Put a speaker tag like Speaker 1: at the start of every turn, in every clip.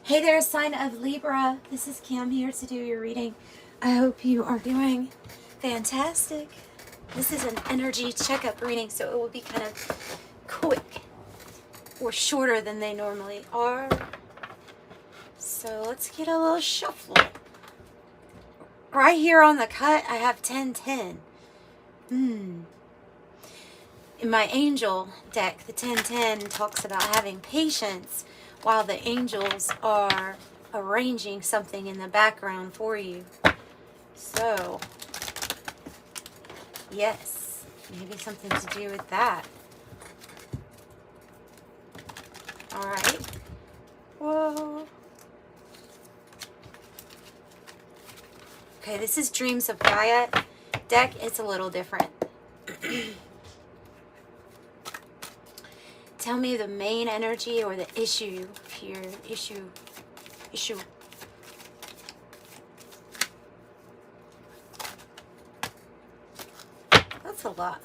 Speaker 1: Hey there, sign of Libra. This is Kim here to do your reading. I hope you are doing fantastic. This is an energy checkup reading, so it will be kind of quick or shorter than they normally are. So let's get a little shuffle. Right here on the cut, I have 1010. In my angel deck, the 1010 talks about having patience while the angels are arranging something in the background for you. So, yes, maybe something to do with that. All right. Whoa. Okay, this is Dreams of Gaia deck. It's a little different. Tell me the main energy or the issue here. Issue. That's a lot.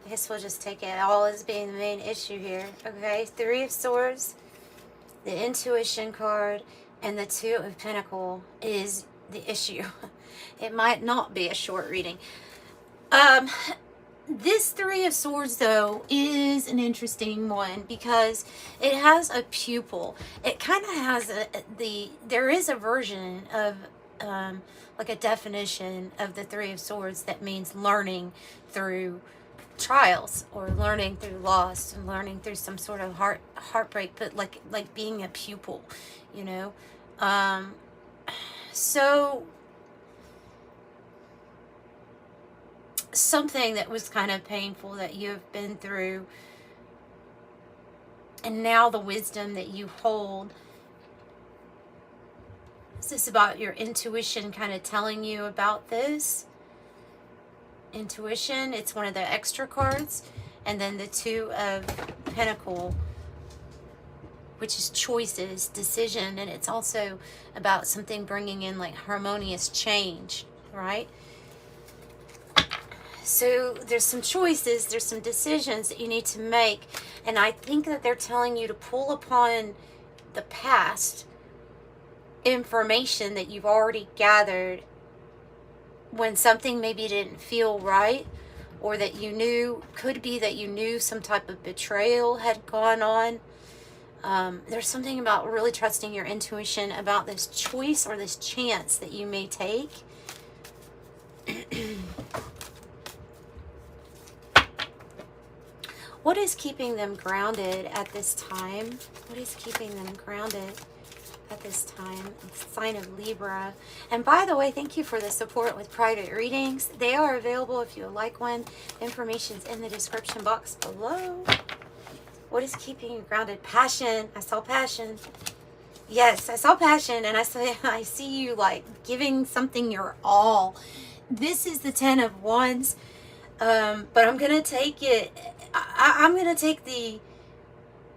Speaker 1: I guess we'll just take it all as being the main issue here. Okay, Three of Swords, the Intuition card, and the Two of Pentacles is the issue. It might not be a short reading. This Three of Swords, though, is an interesting one because it has a pupil. It kind of has there is a version of, like a definition of the Three of Swords that means learning through trials or learning through loss and learning through some sort of heartbreak, but like being a pupil, you know? So something that was kind of painful that you've been through, and now the wisdom that you hold. Is this about your intuition kind of telling you about this? Intuition, it's one of the extra cards. And then the Two of Pentacles, which is choices, decision, and it's also about something bringing in like harmonious change, right? So there's some choices, there's some decisions that you need to make, and I think that they're telling you to pull upon the past information that you've already gathered when something maybe didn't feel right, or that you knew, could be that you knew some type of betrayal had gone on. There's something about really trusting your intuition about this choice or this chance that you may take. What is keeping them grounded at this time? What is keeping them grounded at this time? It's sign of Libra. And by the way, thank you for the support with private readings. They are available if you would like one. Information's in the description box below. What is keeping you grounded? Passion. I saw passion. Yes, I saw passion, and I see you like giving something your all. This is the 10 of Wands. But I'm gonna take it. I'm gonna take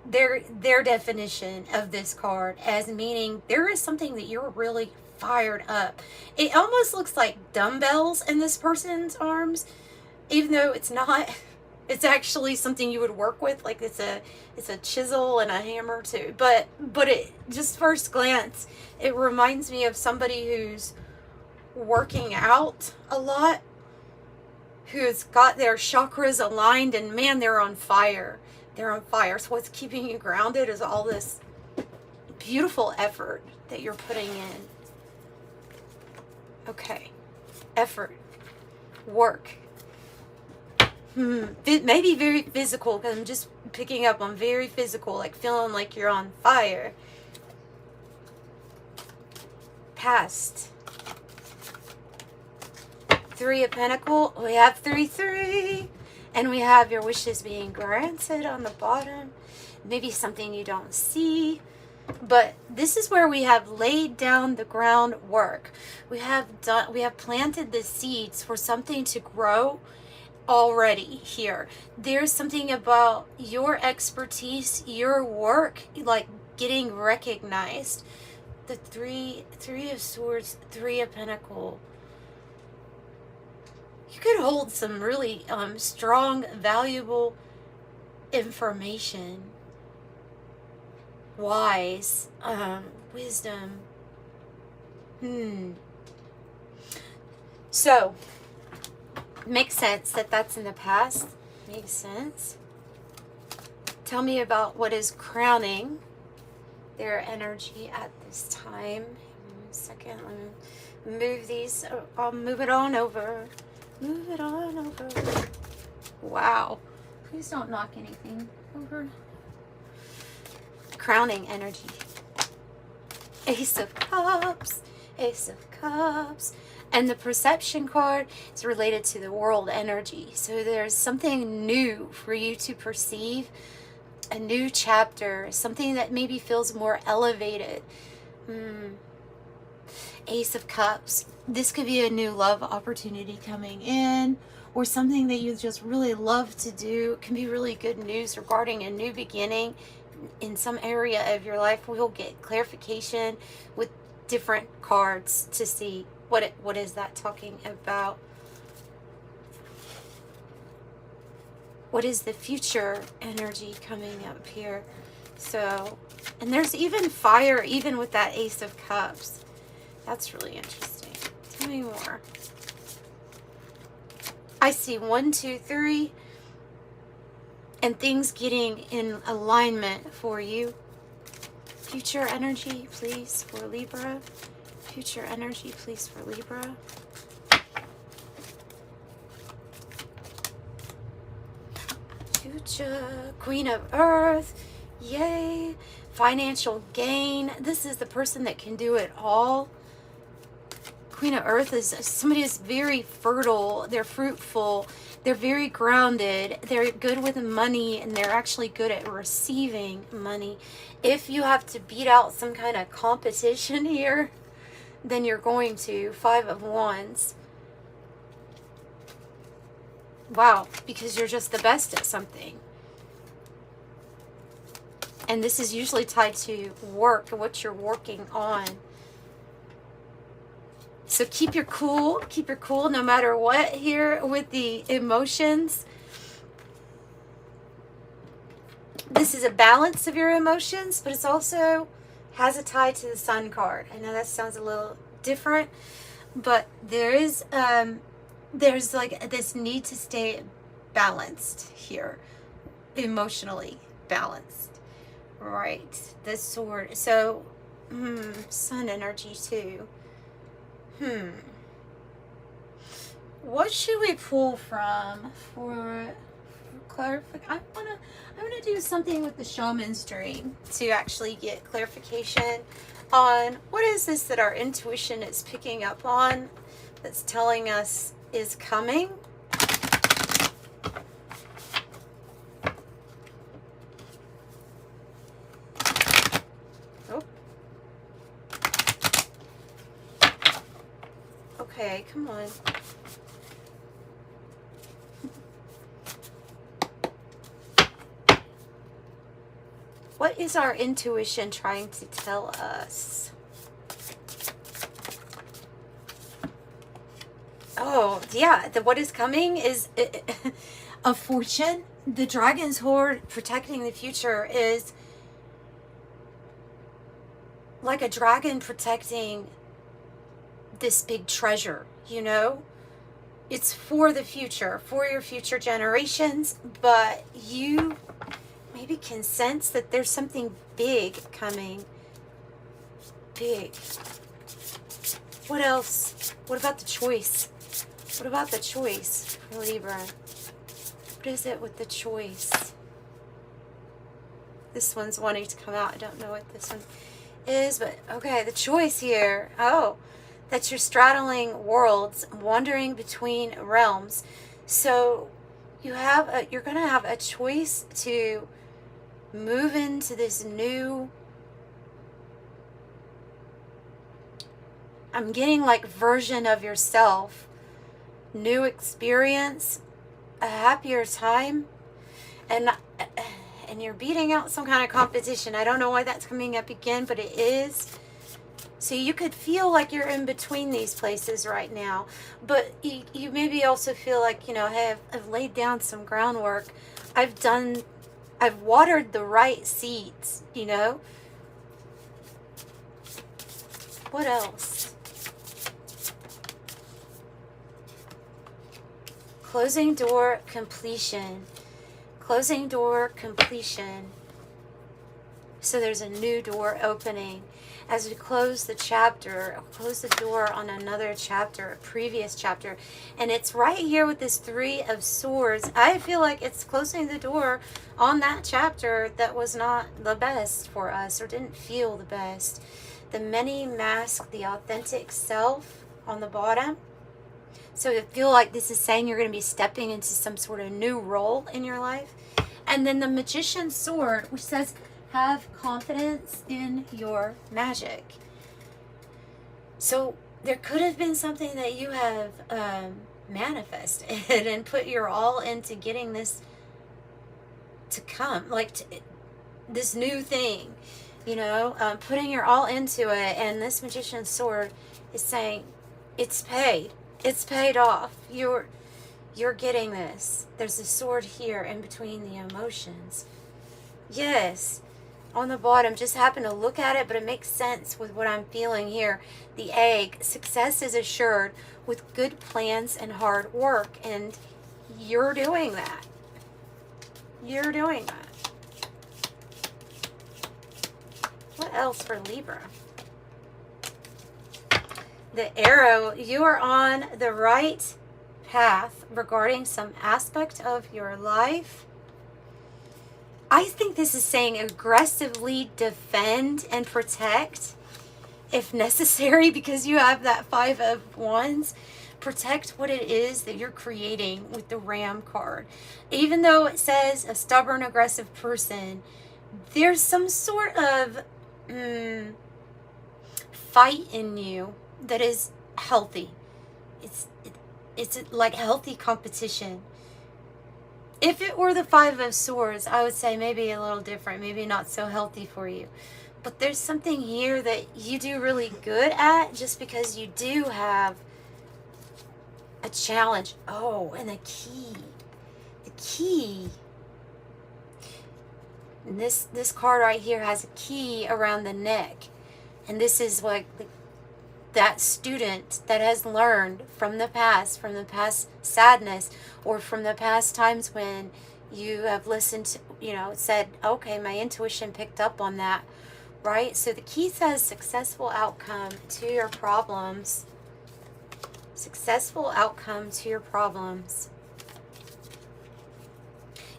Speaker 1: their definition of this card as meaning there is something that you're really fired up. It almost looks like dumbbells in this person's arms, even though it's not. It's actually something you would work with, like it's a chisel and a hammer too. But it just first glance, it reminds me of somebody who's working out a lot, who's got their chakras aligned, and man, they're on fire. They're on fire. So what's keeping you grounded is all this beautiful effort that you're putting in. Okay. Effort. Work. Maybe very physical, because I'm just picking up on very physical, like feeling like you're on fire. Past. Three of Pentacles, we have 3-3, and we have your wishes being granted on the bottom. Maybe something you don't see, but this is where we have laid down the groundwork. We have planted the seeds for something to grow already here. There's something about your expertise, your work, like getting recognized. The three of Swords, Three of Pentacles. You could hold some really strong, valuable information. wise, wisdom. So, makes sense that that's in the past. Makes sense. Tell me about what is crowning their energy at this time. 1 second, let me move these. I'll move it on over. Move it on over. Wow. Please don't knock anything over. Crowning energy. Ace of Cups. Ace of Cups. And the perception card is related to the world energy. So there's something new for you to perceive. A new chapter. Something that maybe feels more elevated. Ace of Cups. This could be a new love opportunity coming in, or something that you just really love to do. It can be really good news regarding a new beginning in some area of your life. We'll get clarification with different cards to see what is that talking about. What is the future energy coming up here? So, and there's even fire even with that Ace of Cups. That's really interesting. Tell me more. I see 1, 2, 3, and things getting in alignment for you. Future energy, please, for Libra. Future energy, please, for Libra. Future Queen of Earth. Yay. Financial gain. This is the person that can do it all. Queen of Earth is somebody who's very fertile. They're fruitful. They're very grounded. They're good with money, and they're actually good at receiving money. If you have to beat out some kind of competition here, then you're going to. 5 of Wands. Wow, because you're just the best at something. And this is usually tied to work, what you're working on. So keep your cool no matter what here with the emotions. This is a balance of your emotions, but it's also has a tie to the Sun card. I know that sounds a little different, but there's like this need to stay balanced here, emotionally balanced, right? The Sword. So Sun energy too. What should we pull from for clarification? I'm gonna do something with the Shaman's Dream to actually get clarification on what is this that our intuition is picking up on, that's telling us is coming. Okay, come on. What is our intuition trying to tell us? Oh, yeah. What is coming is a fortune. The dragon's hoard protecting the future is like a dragon protecting this big treasure, you know? It's for the future, for your future generations, but you maybe can sense that there's something big coming. Big. What else? What about the choice? What about the choice for Libra? What is it with the choice? This one's wanting to come out. I don't know what this one is, but okay, the choice here. Oh, that you're straddling worlds, wandering between realms. So you're going to have a choice to move into this new, I'm getting like version of yourself, new experience, a happier time, and you're beating out some kind of competition. I don't know why that's coming up again, but it is. So you could feel like you're in between these places right now, but you maybe also feel like, you know, hey, I've laid down some groundwork. I've watered the right seeds, you know. What else? Closing door, completion. Closing door, completion. So there's a new door opening. As we close the chapter, close the door on another chapter, a previous chapter. And it's right here with this 3 of Swords. I feel like it's closing the door on that chapter that was not the best for us or didn't feel the best. The many mask the authentic self on the bottom. So I feel like this is saying you're going to be stepping into some sort of new role in your life. And then the Magician's Sword, which says, have confidence in your magic. So there could have been something that you have manifested and put your all into getting this to come, like this new thing, you know, putting your all into it. And this Magician's Sword is saying it's paid. It's paid off. You're getting this. There's a sword here in between the emotions. Yes. On the bottom, just happen to look at it, but it makes sense with what I'm feeling here. The egg, success is assured with good plans and hard work, and you're doing that. You're doing that. What else for Libra? The Arrow, you are on the right path regarding some aspect of your life. I think this is saying aggressively defend and protect if necessary, because you have that 5 of Wands. Protect what it is that you're creating with the Ram card. Even though it says a stubborn, aggressive person, there's some sort of fight in you that is healthy. It's like healthy competition. If it were the 5 of Swords, I would say maybe a little different, maybe not so healthy for you. But there's something here that you do really good at just because you do have a challenge. Oh, and the key. The key. And this card right here has a key around the neck. And this is like that student that has learned from the past sadness, or from the past times when you have listened to, you know, said, okay, my intuition picked up on that, right? So the key says successful outcome to your problems. Successful outcome to your problems.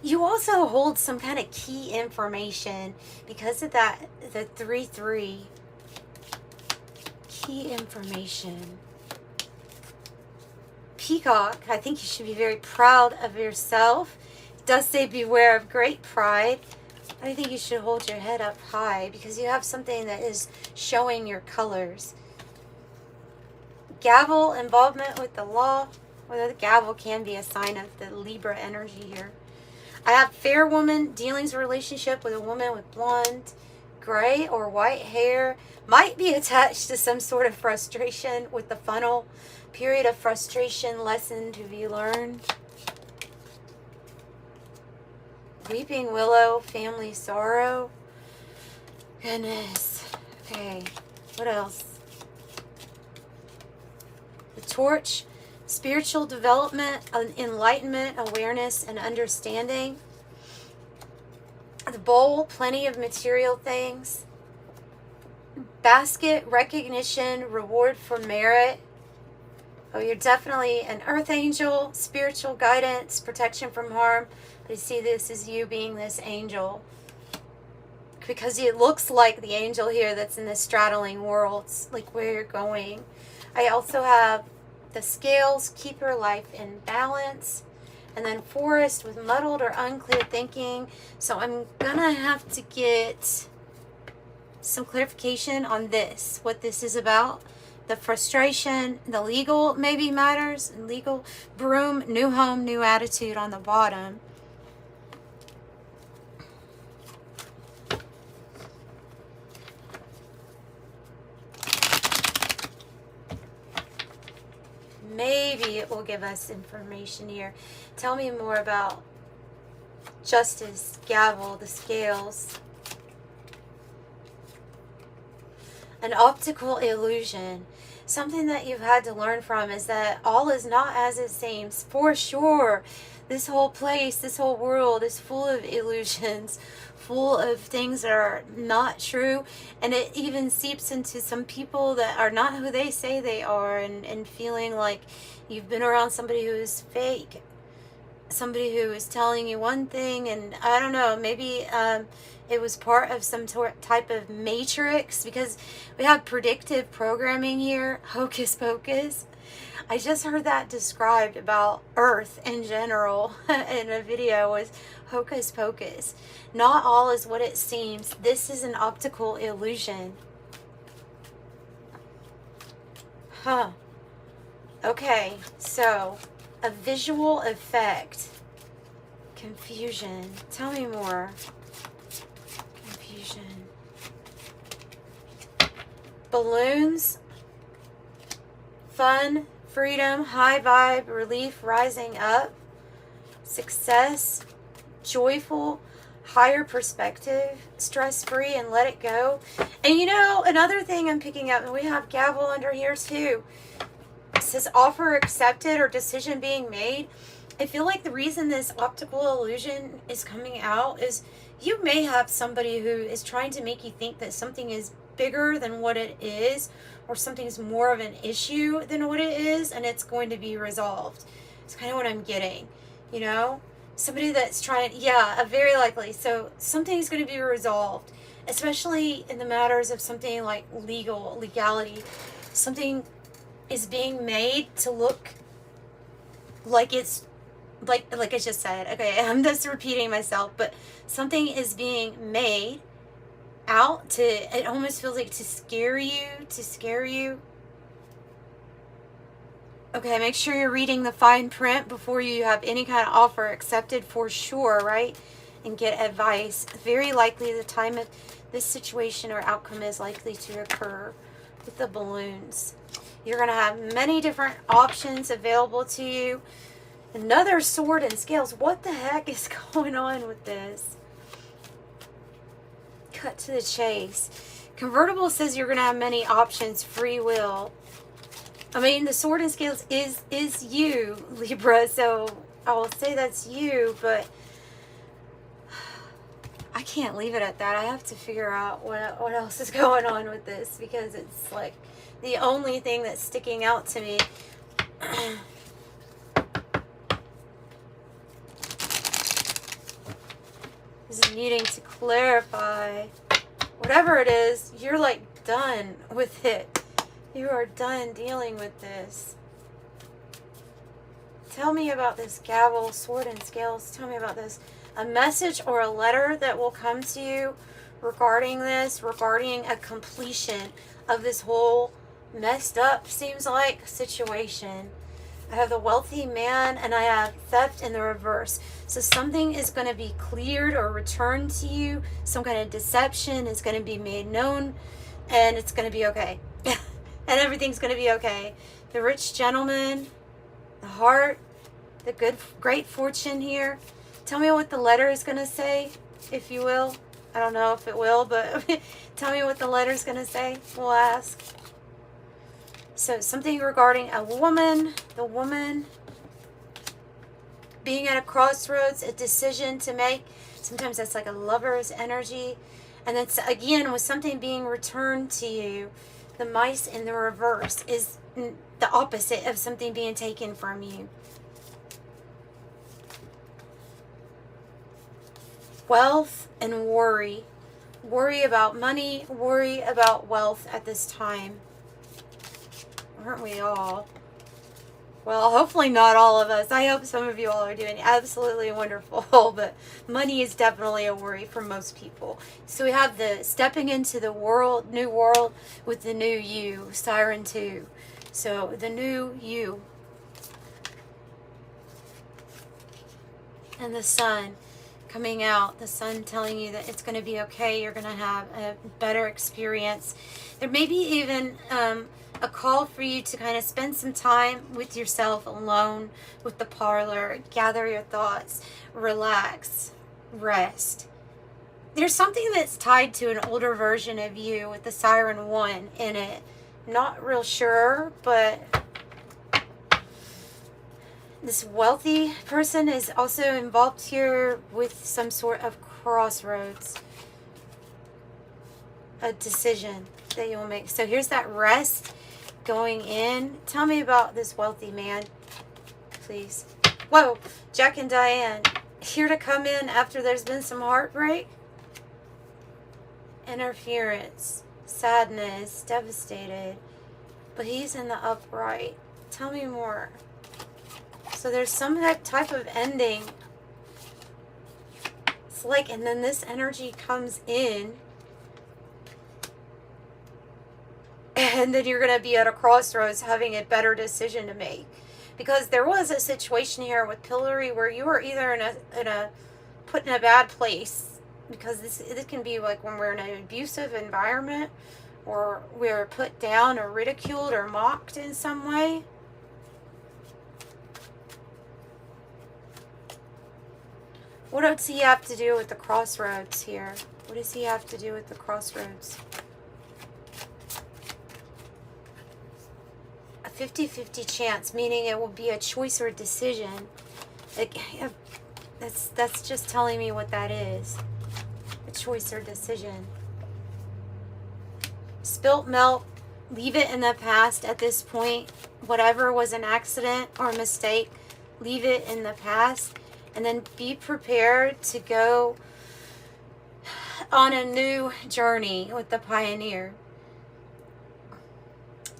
Speaker 1: You also hold some kind of key information because of that, the 3-3. Key information. Peacock, I think you should be very proud of yourself. It does say beware of great pride. I think you should hold your head up high because you have something that is showing your colors. Gavel, involvement with the law. Well, the gavel can be a sign of the Libra energy here. I have fair woman, dealings relationship with a woman with blonde, gray or white hair. Might be attached to some sort of frustration with the funnel. Period of frustration, lesson to be learned. Weeping willow, family sorrow. Goodness. Okay, what else? The torch, spiritual development, enlightenment, awareness, and understanding. The bowl, plenty of material things. Basket, recognition, reward for merit. Oh, you're definitely an earth angel, spiritual guidance, protection from harm. I see this as you being this angel, because it looks like the angel here that's in the straddling worlds, like where you're going. I also have the scales, keep your life in balance. And then forest with muddled or unclear thinking. So I'm gonna have to get some clarification on this, what this is about. The frustration, the legal maybe matters, legal. Broom, new home, new attitude on the bottom. Maybe it will give us information here. Tell me more about justice, gavel, the scales. an optical illusion. Something that you've had to learn from is that all is not as it seems. For sure, this whole place, this whole world is full of illusions, full of things that are not true, and it even seeps into some people that are not who they say they are, and feeling like you've been around somebody who is fake, somebody who is telling you one thing, and I don't know, maybe it was part of some type of matrix, because we have predictive programming here, hocus pocus. I just heard that described about Earth in general in a video, was hocus pocus. Not all is what it seems. This is an optical illusion. Huh. Okay, so a visual effect. Confusion. Tell me more. Confusion. Balloons. Fun. Freedom. High vibe. Relief. Rising up. Success. Joyful. Higher perspective. Stress-free and let it go. And you know, another thing I'm picking up, and we have gavel under here too. It says offer accepted or decision being made. I feel like the reason this optical illusion is coming out is you may have somebody who is trying to make you think that something is bigger than what it is, or something's more of an issue than what it is, and it's going to be resolved. It's kind of what I'm getting, you know? Somebody that's trying, yeah, very likely. So something's going to be resolved, especially in the matters of something like legality. Something is being made to look like it's like I just said. Okay, I'm just repeating myself, but something is being made out to, it almost feels like to scare you. Okay, make sure you're reading the fine print before you have any kind of offer accepted, for sure, right? And get advice. Very likely the time of this situation or outcome is likely to occur with the balloons. You're going to have many different options available to you. Another sword and scales. What the heck is going on with this? Cut to the chase. Convertible says you're going to have many options. Free will. I mean, the sword and scales is you, Libra. So I will say that's you, but I can't leave it at that. I have to figure out what else is going on with this, because it's like the only thing that's sticking out to me. Is needing to clarify. Whatever it is, you're like done with it. You are done dealing with this. Tell me about this gavel, sword and scales. Tell me about this. A message or a letter that will come to you regarding this, regarding a completion of this whole messed up, seems like, situation. I have the wealthy man, and I have theft in the reverse. So something is going to be cleared or returned to you. Some kind of deception is going to be made known, and it's going to be okay. And everything's going to be okay. The rich gentleman, the heart, the good, great fortune here. Tell me what the letter is going to say, if you will. I don't know if it will, but tell me what the letter is going to say. We'll ask. So something regarding a woman, the woman being at a crossroads, a decision to make. Sometimes that's like a lover's energy. And then again, with something being returned to you, the mice in the reverse is the opposite of something being taken from you. Wealth and worry. Worry about money, worry about wealth at this time. Aren't we all? Well, hopefully not all of us. I hope some of you all are doing absolutely wonderful, but money is definitely a worry for most people. So we have the stepping into the world, new world with the new you, Siren 2. So the new you. And the sun coming out, the sun telling you that it's going to be okay. You're going to have a better experience. There may be even a call for you to kind of spend some time with yourself alone with the parlor, gather your thoughts, relax, rest. there's something that's tied to an older version of you with the Siren 1 in it. Not real sure, but this wealthy person is also involved here with some sort of crossroads, a decision that you'll make. So here's that rest going in. Tell me about this wealthy man, please. Whoa, Jack and Diane, here to come in after there's been some heartbreak, interference, sadness, devastated, but he's in the upright. Tell me more. So there's some type of ending. It's like, and then this energy comes in, and then you're going to be at a crossroads having a better decision to make. Because there was a situation here with Pillory where you were either put in a bad place, because this can be like when we're in an abusive environment, or we're put down or ridiculed or mocked in some way. What does he have to do with the crossroads here? What does he have to do with the crossroads? A 50-50 chance, meaning it will be a choice or decision. That's just telling me what that is. A choice or decision. Spilt milk, leave it in the past at this point. Whatever was an accident or a mistake, leave it in the past. And then be prepared to go on a new journey with the pioneer.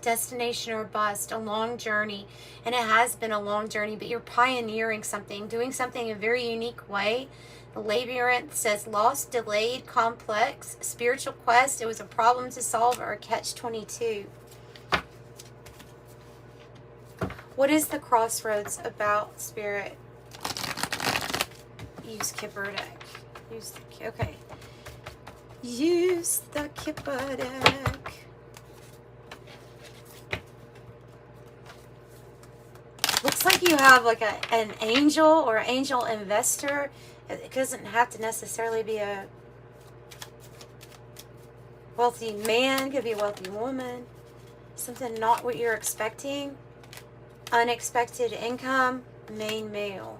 Speaker 1: Destination or bust, a long journey. And it has been a long journey, but you're pioneering something, doing something in a very unique way. The labyrinth says lost, delayed, complex, spiritual quest. It was a problem to solve or a catch-22. What is the crossroads about, Spirit? Use Kipper deck. Okay. Use the Kipper deck. Looks like you have like an angel or angel investor. It doesn't have to necessarily be a wealthy man. It could be a wealthy woman. Something not what you're expecting. Unexpected income. Main male.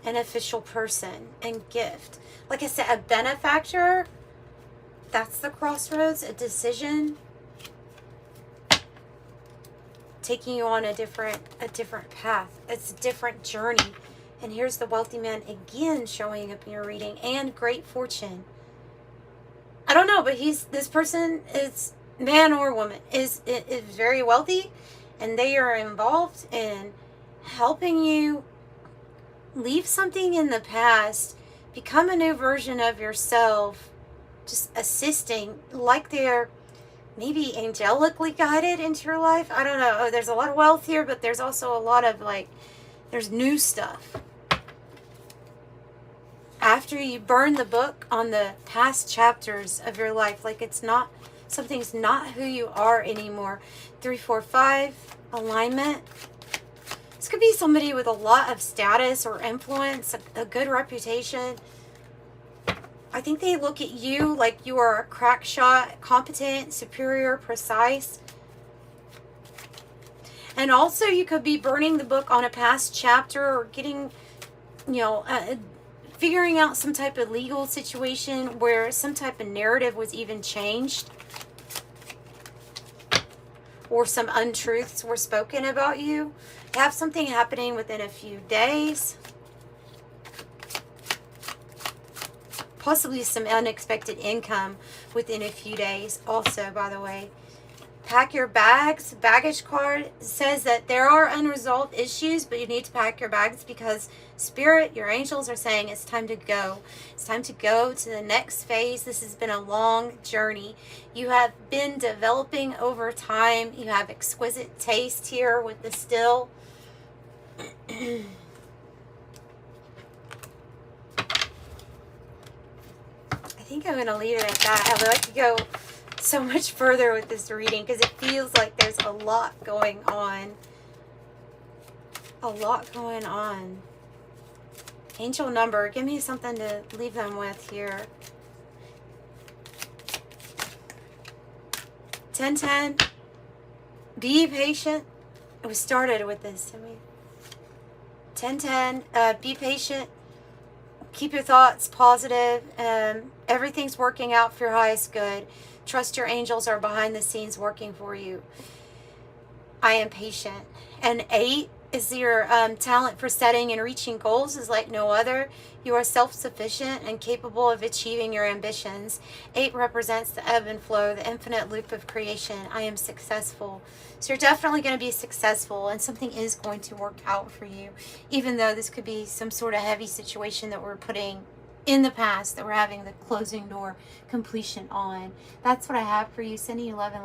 Speaker 1: An official person and gift. Like I said, a benefactor. That's the crossroads. A decision. Taking you on a different path. It's a different journey. And here's the wealthy man again showing up in your reading. And great fortune. I don't know, but this person is, man or woman, is very wealthy, and they are involved in helping you leave something in the past, become a new version of yourself, just assisting, like they're maybe angelically guided into your life. I don't know. Oh, there's a lot of wealth here, but there's also a lot of like, there's new stuff. After you burn the book on the past chapters of your life, like it's not, something's not who you are anymore. 3, 4, 5, alignment. This could be somebody with a lot of status or influence, a good reputation. I think they look at you like you are a crack shot, competent, superior, precise. And also you could be burning the book on a past chapter, or getting, figuring out some type of legal situation where some type of narrative was even changed, or some untruths were spoken about you. Have something happening within a few days. Possibly some unexpected income within a few days also, by the way. Pack your bags. Baggage card says that there are unresolved issues, but you need to pack your bags because Spirit, your angels are saying it's time to go. It's time to go to the next phase. This has been a long journey. You have been developing over time. You have exquisite taste here with the still. I think I'm going to leave it at that. I would like to go so much further with this reading because it feels like there's a lot going on. A lot going on. Angel number. Give me something to leave them with here. 1010. Be patient. We started with this, didn't we? 1010. Be patient. Keep your thoughts positive. Everything's working out for your highest good. Trust your angels are behind the scenes working for you. I am patient. And 8 is your talent for setting and reaching goals is like no other. You are self-sufficient and capable of achieving your ambitions. 8 represents the ebb and flow, the infinite loop of creation. I am successful. So you're definitely going to be successful, and something is going to work out for you, even though this could be some sort of heavy situation that we're putting in the past, that we're having the closing door completion on. That's what I have for you. Sending you love and light.